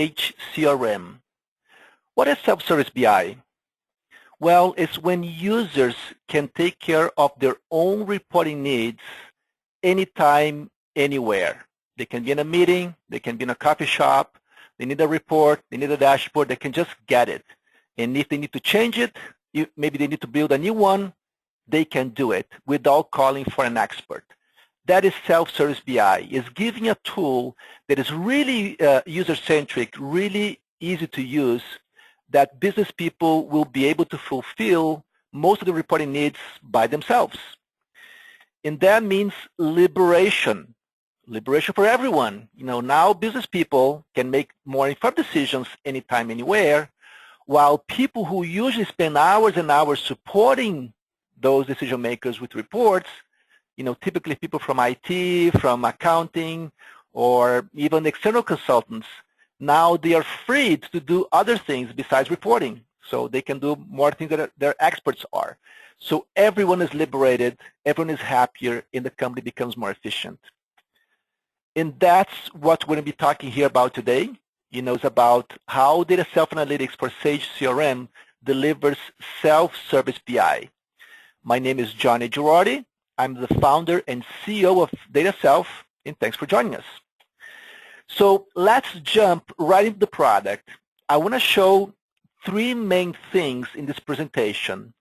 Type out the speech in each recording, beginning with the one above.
Sage CRM. What is self-service BI? Well, it's when users can take care of their own reporting needs anytime, anywhere. They can be in a meeting, they can be in a coffee shop, they need a report, they need a dashboard, they can just get it. And if they need to change it, maybe they need to build a new one, they can do it without calling for an expert. That is self-service BI. It's giving a tool that is really user-centric, really easy to use, that business people will be able to fulfill most of the reporting needs by themselves. And that means liberation for everyone. Now business people can make more informed decisions anytime, anywhere, while people who usually spend hours and hours supporting those decision makers with reports, typically people from IT, from accounting, or even external consultants, now they are freed to do other things besides reporting. So they can do more things that their experts are. So everyone is liberated, everyone is happier, and the company becomes more efficient. And that's what we're going to be talking here about today. It's about how DataSelf Analytics for Sage CRM delivers self-service BI. My name is Johnny Girardi. I'm the founder and CEO of DataSelf, and thanks for joining us. So let's jump right into the product. I want to show three main things in this presentation.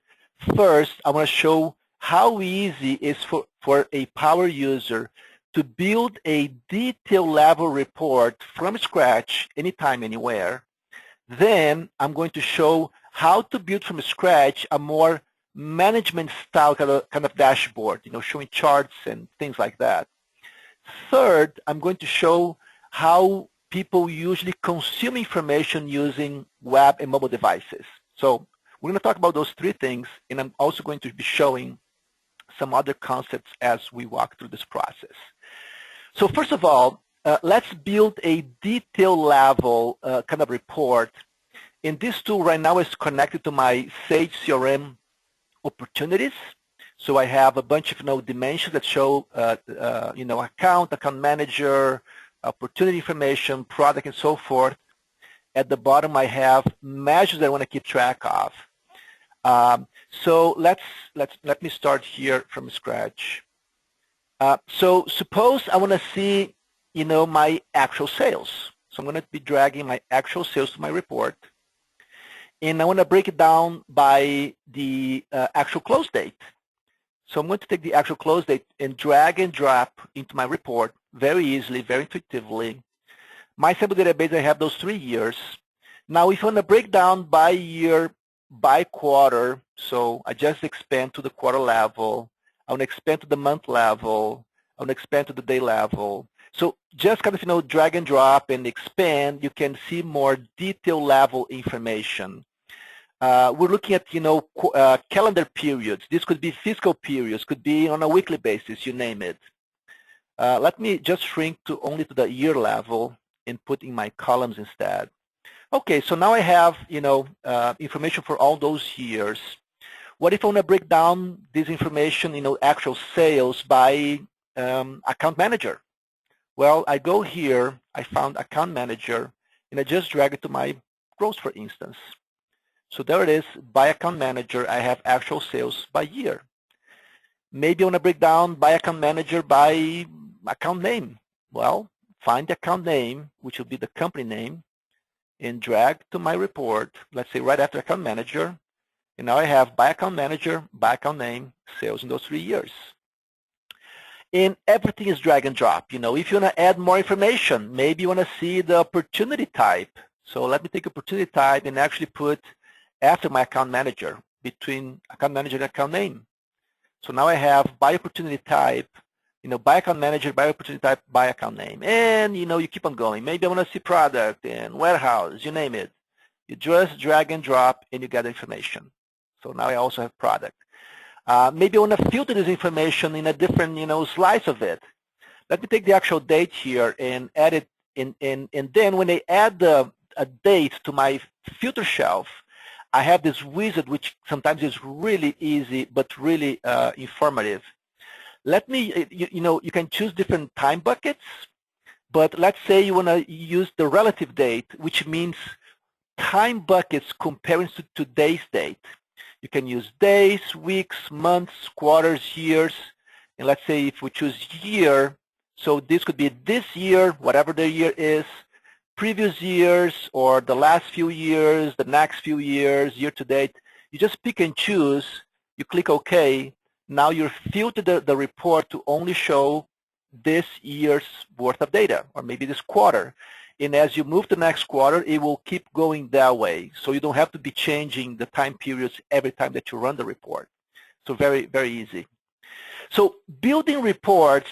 First, I want to show how easy it is for a power user to build a detail level report from scratch, anytime, anywhere. Then I'm going to show how to build from scratch a more management style kind of dashboard, showing charts and things like that. Third, I'm going to show how people usually consume information using web and mobile devices. So we're going to talk about those three things, and I'm also going to be showing some other concepts as we walk through this process. So first of all, let's build a detail level kind of report. And this tool right now is connected to my Sage CRM opportunities. So I have a bunch of dimensions that show account manager, opportunity information, product, and so forth. At the bottom, I have measures that I want to keep track of. So let me start here from scratch. So suppose I want to see, my actual sales. So I'm going to be dragging my actual sales to my report. And I want to break it down by the actual close date. So I'm going to take the actual close date and drag and drop into my report very easily, very intuitively. My sample database, I have those 3 years. Now, if I want to break down by year, by quarter, so I just expand to the quarter level. I want to expand to the month level. I want to expand to the day level. So just kind of, drag and drop and expand, you can see more detail level information. We're looking at, calendar periods. This could be fiscal periods, could be on a weekly basis, you name it. Let me just shrink only to the year level and put in my columns instead. Okay, so now I have, information for all those years. What if I want to break down this information, actual sales by account manager? Well, I go here, I found account manager, and I just drag it to my gross, for instance. So there it is, by account manager, I have actual sales by year. Maybe I want to break down by account manager by account name. Well, find the account name, which will be the company name, and drag to my report, let's say right after account manager, and now I have by account manager, by account name, sales in those 3 years. And everything is drag and drop. If you want to add more information, maybe you want to see the opportunity type. So let me take opportunity type and actually put after my account manager, between account manager and account name. So now I have by opportunity type, by account manager, by opportunity type, by account name. And, you keep on going. Maybe I want to see product and warehouse, you name it. You just drag and drop and you get information. So now I also have product. Maybe I want to filter this information in a different, slice of it. Let me take the actual date here and add it in, and then when I add a date to my filter shelf, I have this wizard, which sometimes is really easy, but really informative. Let me, you can choose different time buckets. But let's say you want to use the relative date, which means time buckets comparing to today's date. You can use days, weeks, months, quarters, years. And let's say if we choose year, so this could be this year, whatever the year is, previous years, or the last few years, the next few years, year to date. You just pick and choose. You click OK. Now you filter the report to only show this year's worth of data, or maybe this quarter. And as you move to the next quarter, it will keep going that way. So you don't have to be changing the time periods every time that you run the report. So very, very easy. So building reports,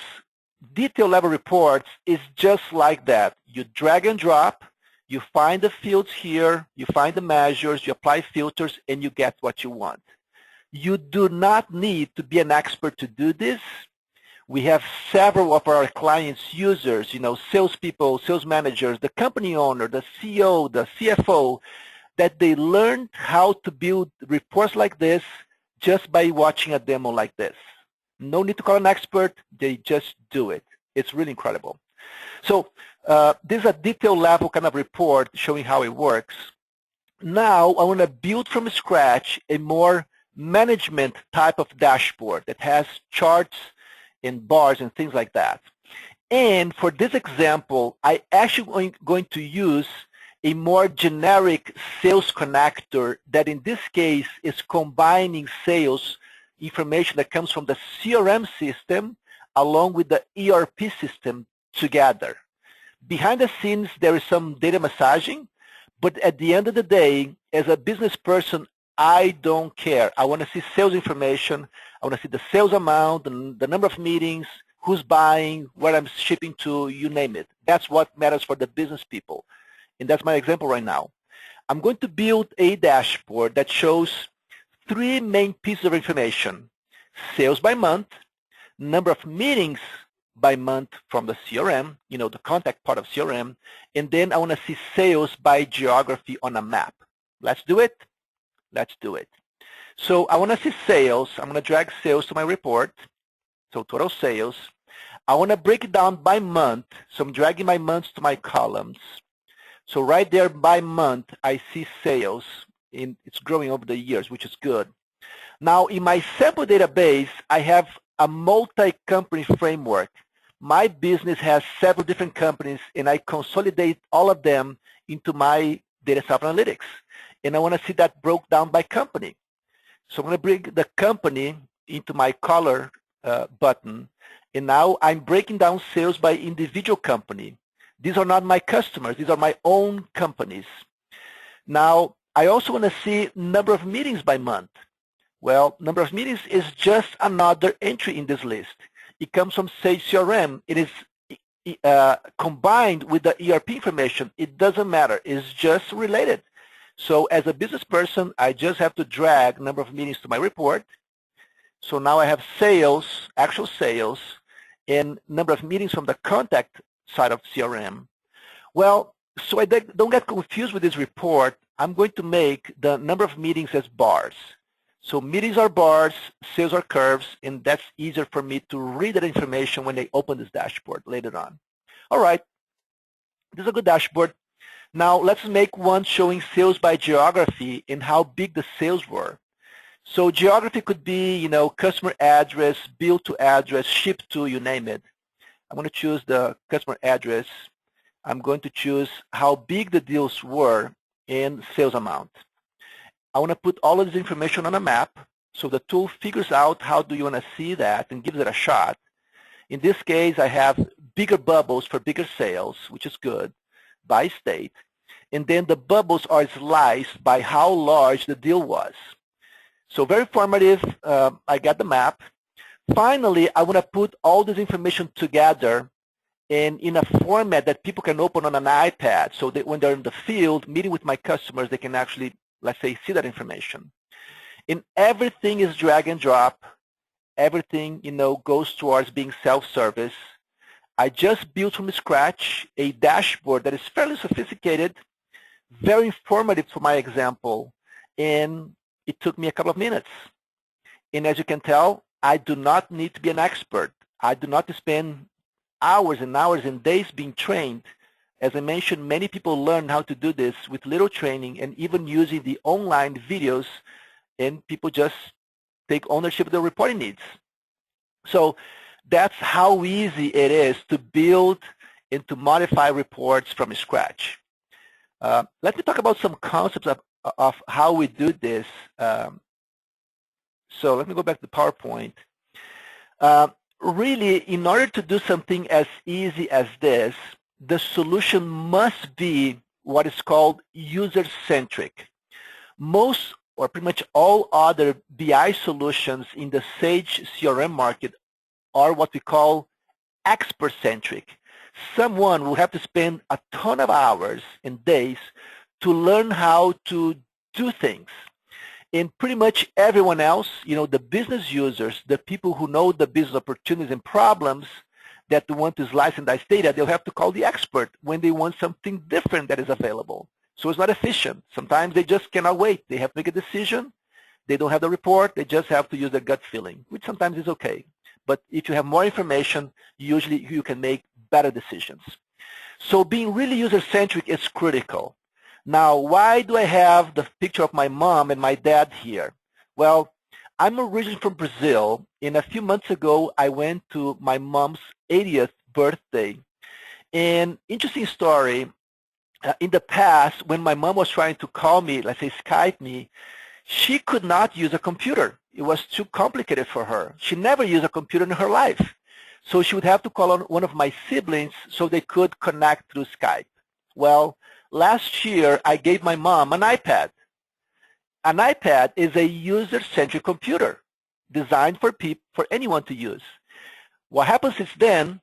detail level reports, is just like that. You drag and drop, you find the fields here, you find the measures, you apply filters, and you get what you want. You do not need to be an expert to do this. We have several of our clients' users, salespeople, sales managers, the company owner, the CEO, the CFO, that they learned how to build reports like this just by watching a demo like this. No need to call an expert. They just do it. It's really incredible. So this is a detail level kind of report showing how it works. Now I want to build from scratch a more management type of dashboard that has charts and bars and things like that. And for this example, I actually going to use a more generic sales connector that in this case is combining sales information that comes from the CRM system along with the ERP system together. Behind the scenes, there is some data massaging, but at the end of the day, as a business person, I don't care. I want to see sales information. I want to see the sales amount, the number of meetings, who's buying, where I'm shipping to, you name it. That's what matters for the business people. And that's my example right now. I'm going to build a dashboard that shows three main pieces of information: sales by month, number of meetings by month from the CRM, the contact part of CRM, and then I want to see sales by geography on a map. Let's do it. Let's do it. So I want to see sales. I'm going to drag sales to my report. So total sales. I want to break it down by month. So I'm dragging my months to my columns. So right there by month, I see sales. It's growing over the years, which is good. Now in my sample database, I have a multi-company framework. My business has several different companies, and I consolidate all of them into my DataSelf Analytics. And I want to see that broke down by company. So I'm going to bring the company into my color button. And now I'm breaking down sales by individual company. These are not my customers. These are my own companies. Now, I also want to see number of meetings by month. Well, number of meetings is just another entry in this list. It comes from Sage CRM. It is combined with the ERP information. It doesn't matter. It's just related. So as a business person, I just have to drag number of meetings to my report. So now I have sales, actual sales, and number of meetings from the contact side of CRM. Well, so I don't get confused with this report, I'm going to make the number of meetings as bars. So meetings are bars, sales are curves, and that's easier for me to read that information when they open this dashboard later on. All right, this is a good dashboard. Now let's make one showing sales by geography and how big the sales were. So geography could be, customer address, bill to address, ship to, you name it. I'm going to choose the customer address. I'm going to choose how big the deals were in sales amount. I want to put all of this information on a map, so the tool figures out how do you want to see that and gives it a shot. In this case, I have bigger bubbles for bigger sales, which is good, by state. And then the bubbles are sliced by how large the deal was. So very formative. I got the map. Finally, I want to put all this information together and in a format that people can open on an iPad, so that when they're in the field meeting with my customers, they can actually, let's say, see that information. And everything is drag and drop. Everything, goes towards being self-service. I just built from scratch a dashboard that is fairly sophisticated, very informative for my example, and it took me a couple of minutes. And as you can tell, I do not need to be an expert. I do not spend hours and hours and days being trained. As I mentioned, many people learn how to do this with little training and even using the online videos, and people just take ownership of their reporting needs. So that's how easy it is to build and to modify reports from scratch. Let me talk about some concepts of how we do this. So let me go back to PowerPoint. Really, in order to do something as easy as this, the solution must be what is called user-centric. Most or pretty much all other BI solutions in the Sage CRM market are what we call expert-centric. Someone will have to spend a ton of hours and days to learn how to do things. And pretty much everyone else, the business users, the people who know the business opportunities and problems that they want to slice and dice data, they'll have to call the expert when they want something different that is available. So it's not efficient. Sometimes they just cannot wait. They have to make a decision. They don't have the report. They just have to use their gut feeling, which sometimes is okay. But if you have more information, usually you can make better decisions. So being really user-centric is critical. Now, why do I have the picture of my mom and my dad here? Well, I'm originally from Brazil, and a few months ago, I went to my mom's 80th birthday. And interesting story, in the past, when my mom was trying to call me, let's say Skype me, she could not use a computer. It was too complicated for her. She never used a computer in her life. So she would have to call on one of my siblings so they could connect through Skype. Well, last year, I gave my mom an iPad. An iPad is a user-centric computer designed for anyone to use. What happens since then,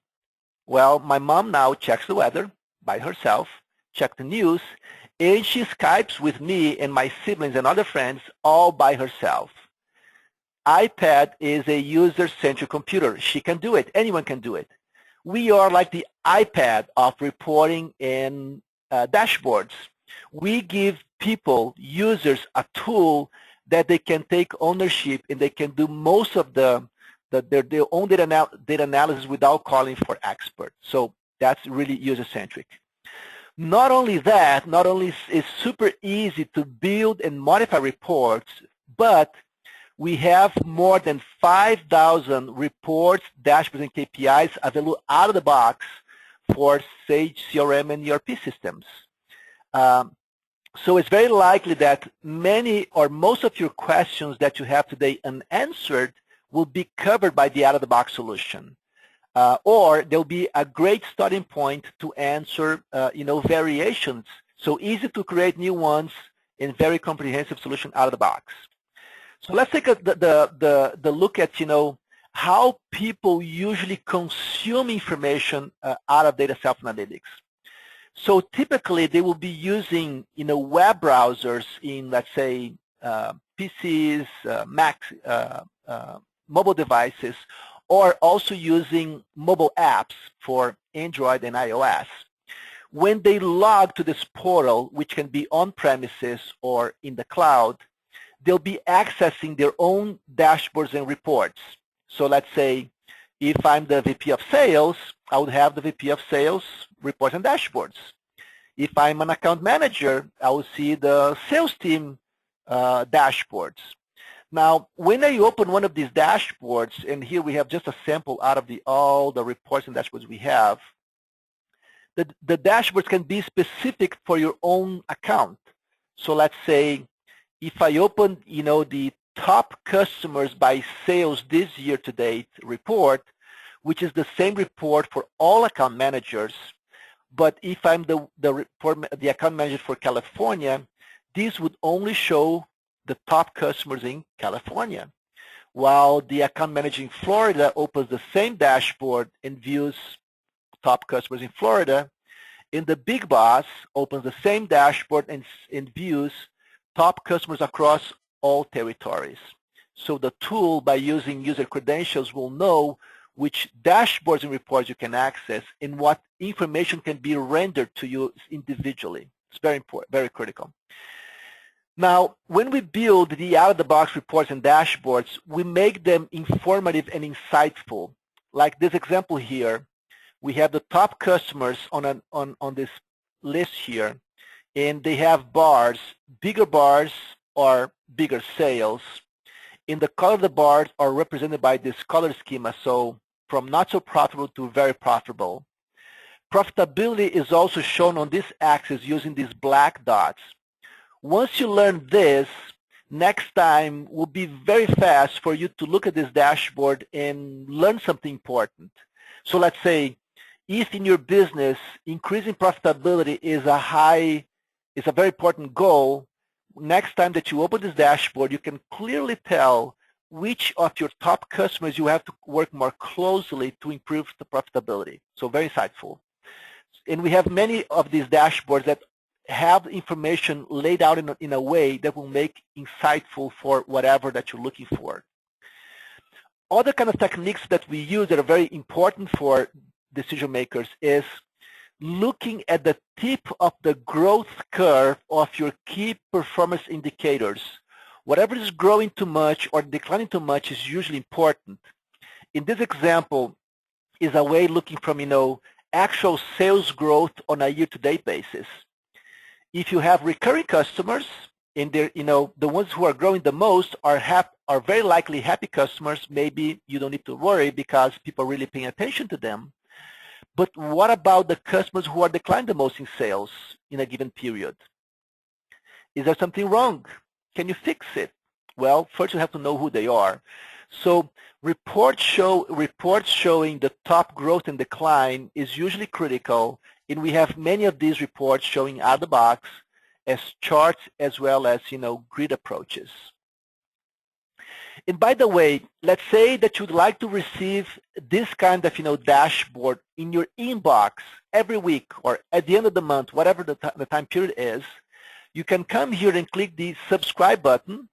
well, my mom now checks the weather by herself, checks the news, and she Skypes with me and my siblings and other friends all by herself. iPad is a user-centric computer. She can do it. Anyone can do it. We are like the iPad of reporting and dashboards. We give people, users, a tool that they can take ownership and they can do most of their own data analysis without calling for experts. So that's really user-centric. Not only that, not only is it super easy to build and modify reports, but we have more than 5,000 reports, dashboards, and KPIs available out of the box for Sage CRM and ERP systems. So it's very likely that many or most of your questions that you have today unanswered will be covered by the out-of-the-box solution. Or there'll be a great starting point to answer, variations. So easy to create new ones and very comprehensive solution out of the box. So let's take the look at, how people usually consume information out of DataSelf Analytics. So typically they will be using, web browsers in, let's say, PCs, Macs, mobile devices, or also using mobile apps for Android and iOS. When they log to this portal, which can be on-premises or in the cloud, they'll be accessing their own dashboards and reports. So let's say if I'm the VP of sales, I would have the VP of sales reports and dashboards. If I'm an account manager, I will see the sales team dashboards. Now, when I open one of these dashboards, and here we have just a sample out of all the reports and dashboards we have, the dashboards can be specific for your own account. So let's say if I open, the top customers by sales this year to date report, which is the same report for all account managers, but if I'm the account manager for California, this would only show the top customers in California, while the account manager in Florida opens the same dashboard and views top customers in Florida, and the big boss opens the same dashboard and views top customers across all territories. So the tool, by using user credentials, will know which dashboards and reports you can access and what information can be rendered to you individually. It's very important, very critical. Now, when we build the out-of-the-box reports and dashboards, we make them informative and insightful. Like this example here, we have the top customers on this list here, and they have bars, bigger bars or bigger sales. In the color of the bars are represented by this color schema, so from not so profitable to very profitable. Profitability is also shown on this axis using these black dots. Once you learn this, next time will be very fast for you to look at this dashboard and learn something important. So let's say if in your business increasing profitability is a very important goal, next time that you open this dashboard, you can clearly tell which of your top customers you have to work more closely to improve the profitability. So very insightful. And we have many of these dashboards that have information laid out in a way that will make insightful for whatever that you're looking for. Other kind of techniques that we use that are very important for decision makers is looking at the tip of the growth curve of your key performance indicators. Whatever is growing too much or declining too much is usually important. In this example is a way looking from, actual sales growth on a year-to-date basis. If you have recurring customers, and they're, the ones who are growing the most are very likely happy customers. Maybe you don't need to worry because people are really paying attention to them. But what about the customers who are declining the most in sales in a given period? Is there something wrong? Can you fix it? Well, first you have to know who they are. So reports showing the top growth and decline is usually critical, and we have many of these reports showing out of the box as charts as well as, grid approaches. And by the way, let's say that you'd like to receive this kind of, dashboard in your inbox every week or at the end of the month, whatever the time period is. You can come here and click the subscribe button.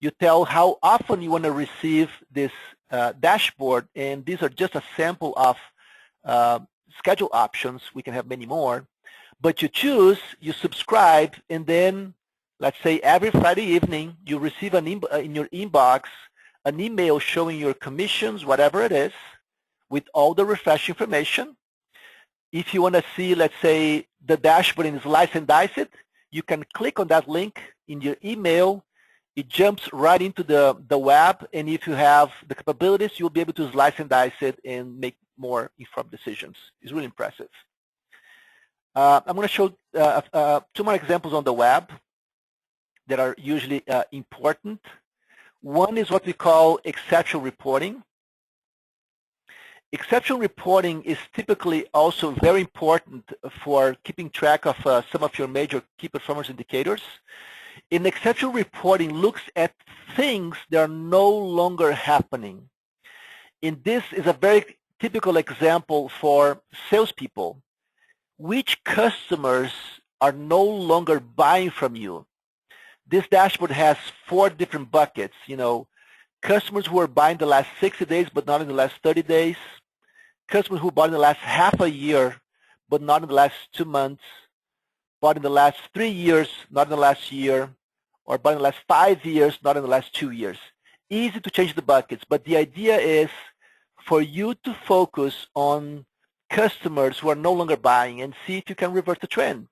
You tell how often you want to receive this dashboard, and these are just a sample of schedule options. We can have many more. But you choose, you subscribe, and then let's say every Friday evening you receive in your inbox an email showing your commissions, whatever it is, with all the refresh information. If you want to see, let's say, the dashboard and slice and dice it, you can click on that link in your email. It jumps right into the web, and if you have the capabilities, you'll be able to slice and dice it and make more informed decisions. It's really impressive. I'm going to show two more examples on the web that are usually important. One is what we call exception reporting. Exception reporting is typically also very important for keeping track of some of your major key performance indicators. In exception reporting looks at things that are no longer happening. And this is a very typical example for salespeople. Which customers are no longer buying from you? This dashboard has 4 different buckets. Customers who are buying the last 60 days but not in the last 30 days. Customers who bought in the last half a year but not in the last 2 months. Bought in the last 3 years, not in the last year. Or bought in the last 5 years, not in the last 2 years. Easy to change the buckets, but the idea is for you to focus on customers who are no longer buying and see if you can reverse the trend.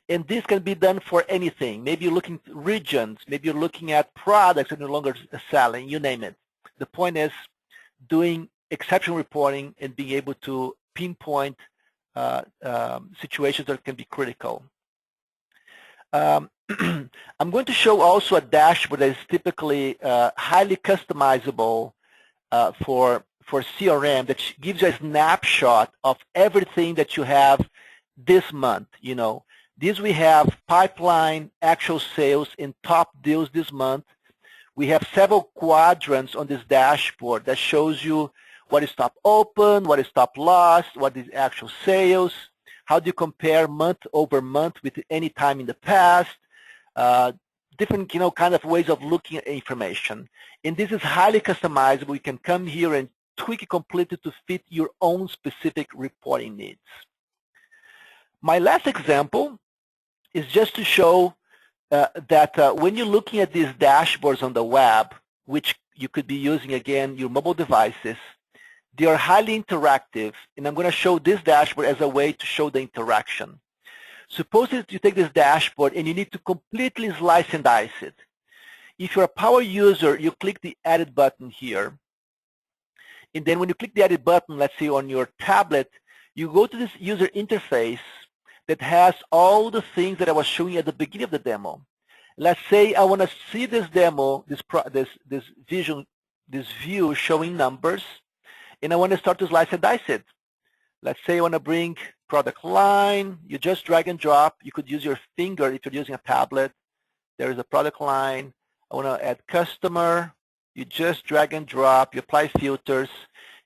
And this can be done for anything. Maybe you're looking at regions. Maybe you're looking at products that are no longer selling. You name it. The point is doing exception reporting and being able to pinpoint situations that can be critical. I'm going to show also a dashboard that is typically highly customizable for CRM that gives you a snapshot of everything that you have this month. These we have pipeline, actual sales, and top deals this month. We have several quadrants on this dashboard that shows you what is top open, what is top lost, what is actual sales, how do you compare month over month with any time in the past, different kind of ways of looking at information. And this is highly customizable. You can come here and tweak it completely to fit your own specific reporting needs. My last example is just to show that when you're looking at these dashboards on the web, which you could be using, again, your mobile devices, They are highly interactive, and I'm going to show this dashboard as a way to show the interaction. Suppose that you take this dashboard and you need to completely slice and dice it. If you're a power user, you click the Edit button here. And then when you click the Edit button, let's say on your tablet, you go to this user interface that has all the things that I was showing at the beginning of the demo. Let's say I want to see this demo, this view showing numbers, and I want to start to slice and dice it. Let's say I want to bring product line. You just drag and drop. You could use your finger if you're using a tablet. There is a product line. I want to add customer. You just drag and drop. You apply filters.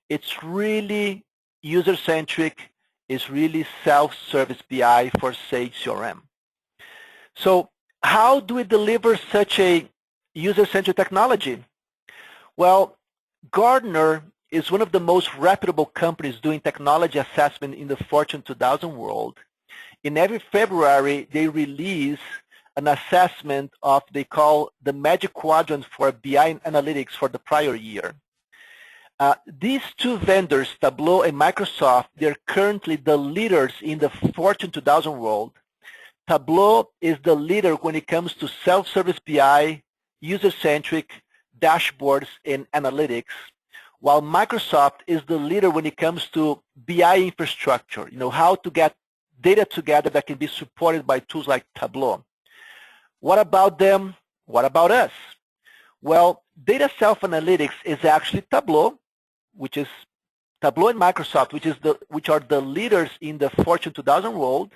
It's really user-centric. It's really self-service BI for Sage CRM. So how do we deliver such a user-centric technology? Well, Gartner is one of the most reputable companies doing technology assessment in the Fortune 2000 world. In every February, they release an assessment of, they call the Magic Quadrant for BI Analytics for the prior year. These two vendors, Tableau and Microsoft, they're currently the leaders in the Fortune 2000 world. Tableau is the leader when it comes to self-service BI, user-centric, dashboards, and analytics, while Microsoft is the leader when it comes to BI infrastructure, how to get data together that can be supported by tools like Tableau. What about them? What about us? Well, DataSelf Analytics is actually Tableau, which is Tableau and Microsoft, which are the leaders in the Fortune 2000 world.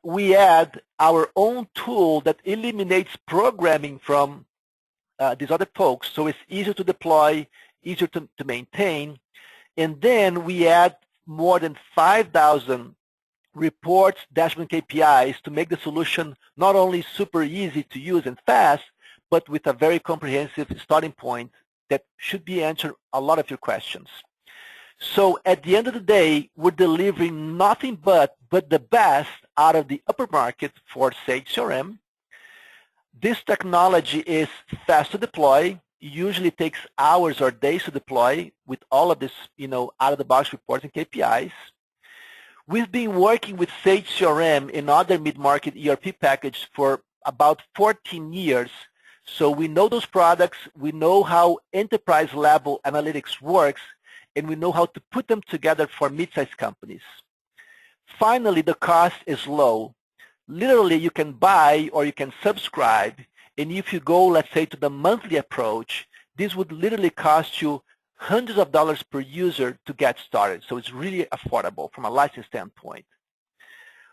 We add our own tool that eliminates programming from these other folks, so it's easier to deploy, easier to maintain. And then we add more than 5,000 reports, dashboard, KPIs to make the solution not only super easy to use and fast, but with a very comprehensive starting point that should be answering a lot of your questions. So at the end of the day, we're delivering nothing but the best out of the upper market for Sage CRM. This technology is fast to deploy. Usually takes hours or days to deploy with all of this, out-of-the-box reports and KPIs. We've been working with Sage CRM and other mid-market ERP packages for about 14 years. So we know those products, we know how enterprise-level analytics works, and we know how to put them together for mid-sized companies. Finally, the cost is low. Literally, you can buy or you can subscribe, and if you go, let's say, to the monthly approach, this would literally cost you hundreds of dollars per user to get started. So it's really affordable from a license standpoint.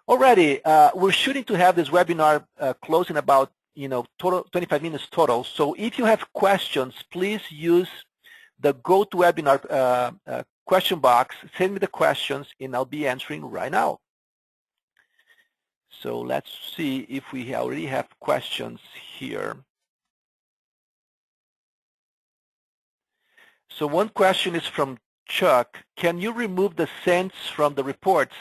Already, we're shooting to have this webinar close in about 25 minutes total. So if you have questions, please use the GoToWebinar question box. Send me the questions, and I'll be answering right now. So let's see if we already have questions here. So one question is from Chuck. Can you remove the cents from the reports?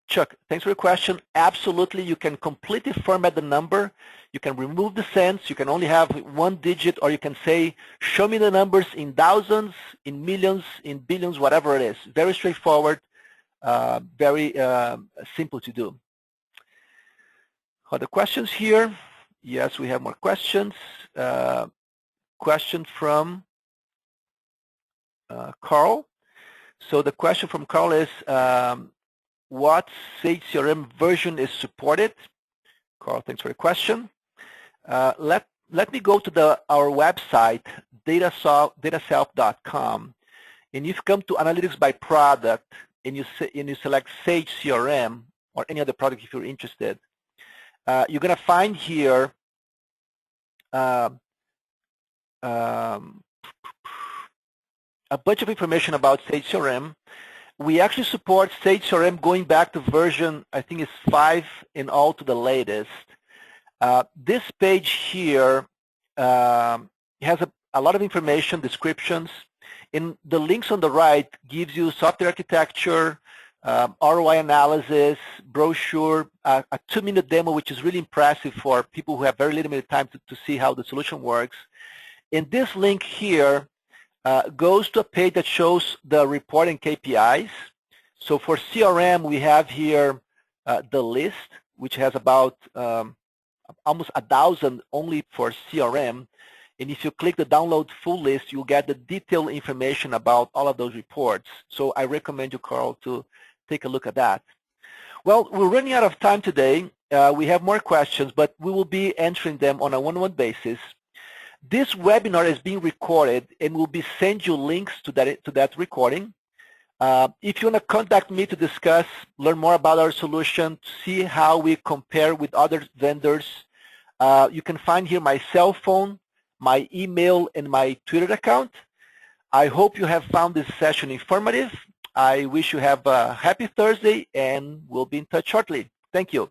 Chuck, thanks for your question. Absolutely, you can completely format the number. You can remove the cents. You can only have one digit, or you can say, show me the numbers in thousands, in millions, in billions, whatever it is. Very straightforward, very simple to do. Other questions here? Yes, we have more questions. Question from Carl. So the question from Carl is, what Sage CRM version is supported? Carl, thanks for the question. Let me go to our website, dataself.com, and if you come to Analytics by Product, and you select Sage CRM or any other product if you're interested, you're going to find here a bunch of information about Sage CRM. We actually support Sage CRM going back to version, I think it's 5 and all to the latest. This page here has a lot of information, descriptions, and the links on the right gives you software architecture, ROI analysis, brochure, a 2-minute demo, which is really impressive for people who have very limited time to see how the solution works. In this link here, goes to a page that shows the reporting KPIs. So for CRM, we have here the list, which has about almost 1,000 only for CRM. And if you click the download full list, you'll get the detailed information about all of those reports. So I recommend you, Carl, to take a look at that. Well, we're running out of time today. We have more questions, but we will be answering them on a one-on-one basis. This webinar is being recorded and will be send you links to that recording. If you want to contact me to discuss, learn more about our solution, see how we compare with other vendors, you can find here my cell phone, my email, and my Twitter account. I hope you have found this session informative. I wish you have a happy Thursday, and we'll be in touch shortly. Thank you.